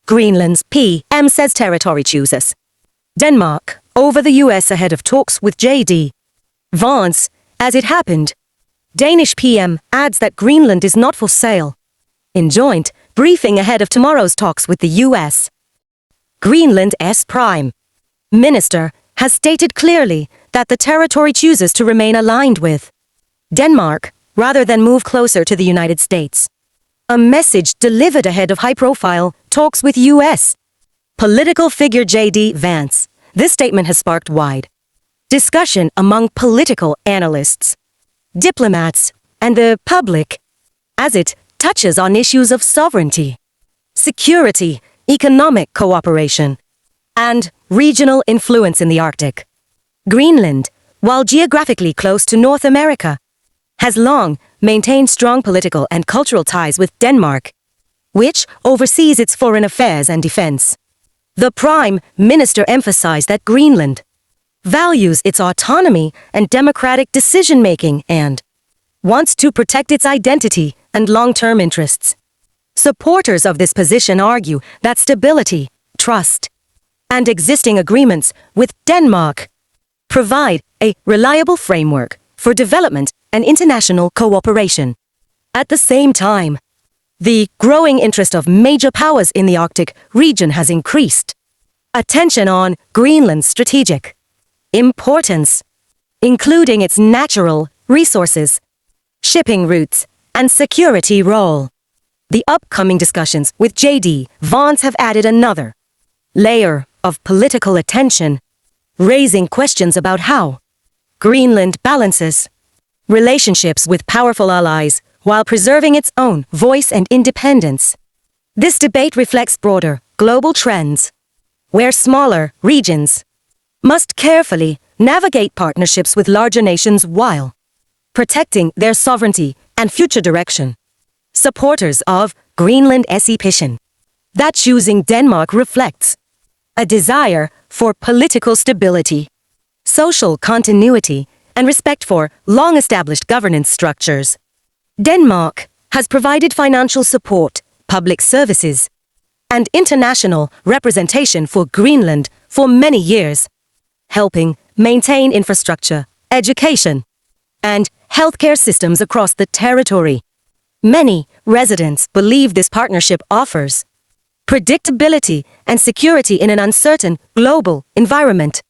Greenland's PM says territory chooses. Denmark over the US ahead of talks with JD Vance. As it happened, Danish PM adds that Greenland is not for sale. In joint briefing ahead of tomorrow's talks with the US, Greenland's Prime Minister has stated clearly that the territory chooses to remain aligned with Denmark rather than move closer to the United States. A message delivered ahead of high-profile talks with US political figure JD Vance. This statement has sparked wide discussion among political analysts, diplomats, and the public, as it touches on issues of sovereignty, security, economic cooperation, and regional influence in the Arctic. Greenland, while geographically close to North America, has long maintained strong political and cultural ties with Denmark, which oversees its foreign affairs and defense. The Prime Minister emphasized that Greenland values its autonomy and democratic decision-making and wants to protect its identity and long-term interests. Supporters of this position argue that stability, trust, and existing agreements with Denmark provide a reliable framework for development and international cooperation. At the same time, the growing interest of major powers in the Arctic region has increased attention on Greenland's strategic importance, including its natural resources, shipping routes, and security role. The upcoming discussions with JD Vance have added another layer of political attention, raising questions about how Greenland balances relationships with powerful allies while preserving its own voice and independence. This debate reflects broader global trends, where smaller regions must carefully navigate partnerships with larger nations while protecting their sovereignty and future direction. Supporters of Greenland's position that choosing Denmark reflects a desire for political stability, social continuity, and respect for long-established governance structures. Denmark has provided financial support, public services, and international representation for Greenland for many years, helping maintain infrastructure, education, and healthcare systems across the territory. Many residents believe this partnership offers predictability and security in an uncertain global environment.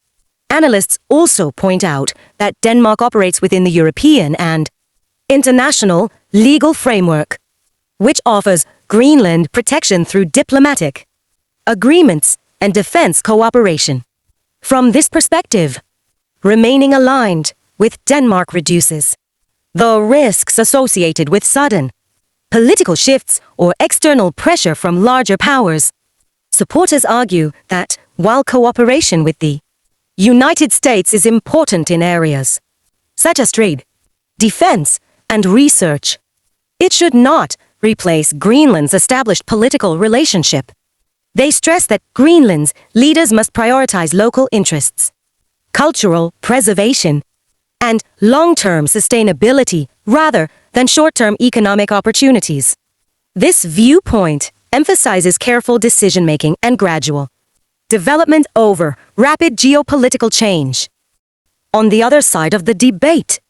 Analysts also point out that Denmark operates within the European and international legal framework, which offers Greenland protection through diplomatic agreements and defense cooperation. From this perspective, remaining aligned with Denmark reduces the risks associated with sudden political shifts or external pressure from larger powers. Supporters argue that while cooperation with the United States is important in areas such as trade, defense, and research, it should not replace Greenland's established political relationship. They stress that Greenland's leaders must prioritize local interests, cultural preservation, and long-term sustainability rather than short-term economic opportunities. This viewpoint emphasizes careful decision-making and gradual development over rapid geopolitical change. On the other side of the debate,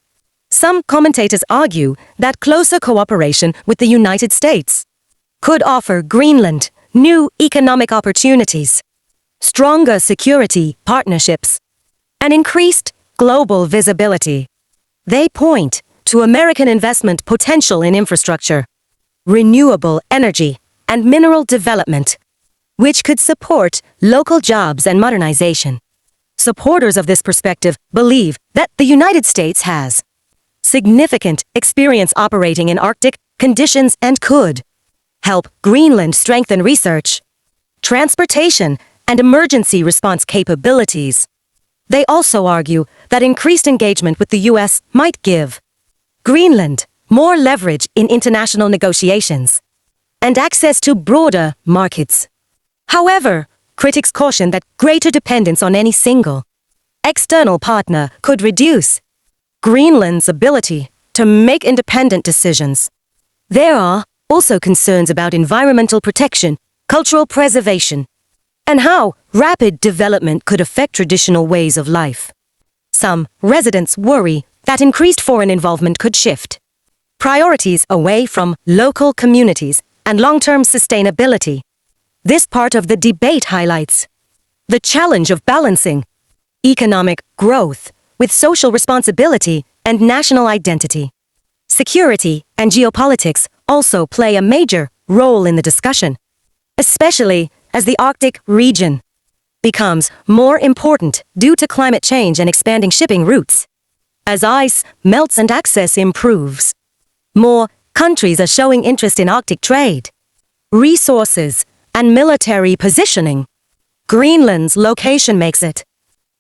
some commentators argue that closer cooperation with the United States could offer Greenland new economic opportunities, stronger security partnerships, and increased global visibility. They point to American investment potential in infrastructure, renewable energy, and mineral development, which could support local jobs and modernization. Supporters of this perspective believe that the United States has significant experience operating in Arctic conditions and could help Greenland strengthen research, transportation, and emergency response capabilities. They also argue that increased engagement with the U.S. might give Greenland more leverage in international negotiations and access to broader markets. However, critics caution that greater dependence on any single external partner could reduce Greenland's ability to make independent decisions. There are also concerns about environmental protection cultural preservation, and how rapid development could affect traditional ways of life. Some residents worry that increased foreign involvement could shift priorities away from local communities and long-term sustainability. This part of the debate highlights the challenge of balancing economic growth with social responsibility and national identity. Security and geopolitics also play a major role in the discussion, especially as the Arctic region becomes more important due to climate change and expanding shipping routes. As ice melts and access improves, more countries are showing interest in Arctic trade, resources, and military positioning. Greenland's location makes it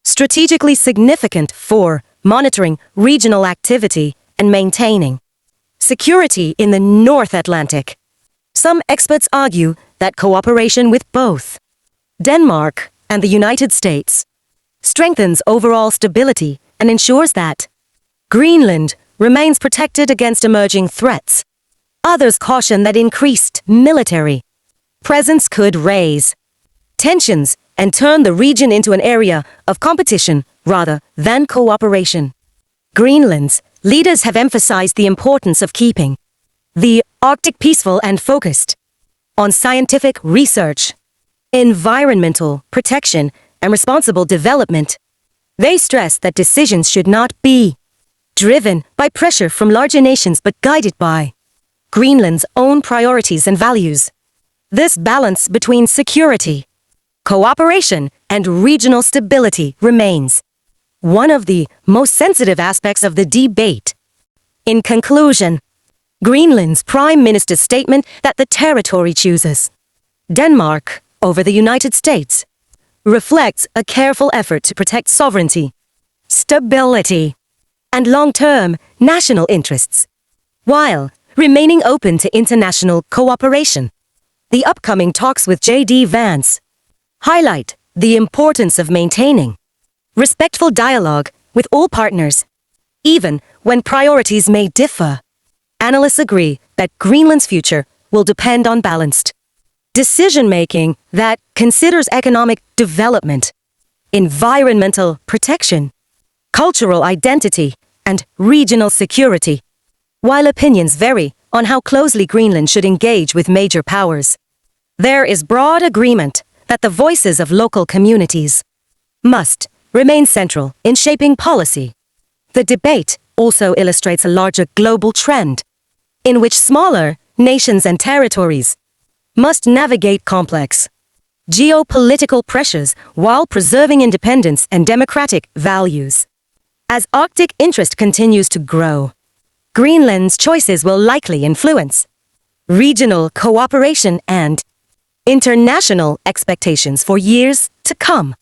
strategically significant for monitoring regional activity and maintaining security in the North Atlantic. Some experts argue that cooperation with both Denmark and the United States strengthens overall stability and ensures that Greenland remains protected against emerging threats. Others caution that increased military presence could raise tensions and turn the region into an area of competition rather than cooperation. Greenland's leaders have emphasized the importance of keeping the Arctic peaceful and focused on scientific research, environmental protection, and responsible development. They stress that decisions should not be driven by pressure from larger nations but guided by Greenland's own priorities and values. This balance between security, cooperation, and regional stability remains one of the most sensitive aspects of the debate. In conclusion, Greenland's Prime Minister's statement that the territory chooses Denmark over the United States reflects a careful effort to protect sovereignty, stability, and long-term national interests, while remaining open to international cooperation. The upcoming talks with JD Vance highlight the importance of maintaining respectful dialogue with all partners, even when priorities may differ. Analysts agree that Greenland's future will depend on balanced decision-making that considers economic development, environmental protection, cultural identity, and regional security. While opinions vary on how closely Greenland should engage with major powers, there is broad agreement that the voices of local communities must remain central in shaping policy. The debate also illustrates a larger global trend in which smaller nations and territories must navigate complex geopolitical pressures while preserving independence and democratic values. As Arctic interest continues to grow, Greenland's choices will likely influence regional cooperation and international expectations for years to come.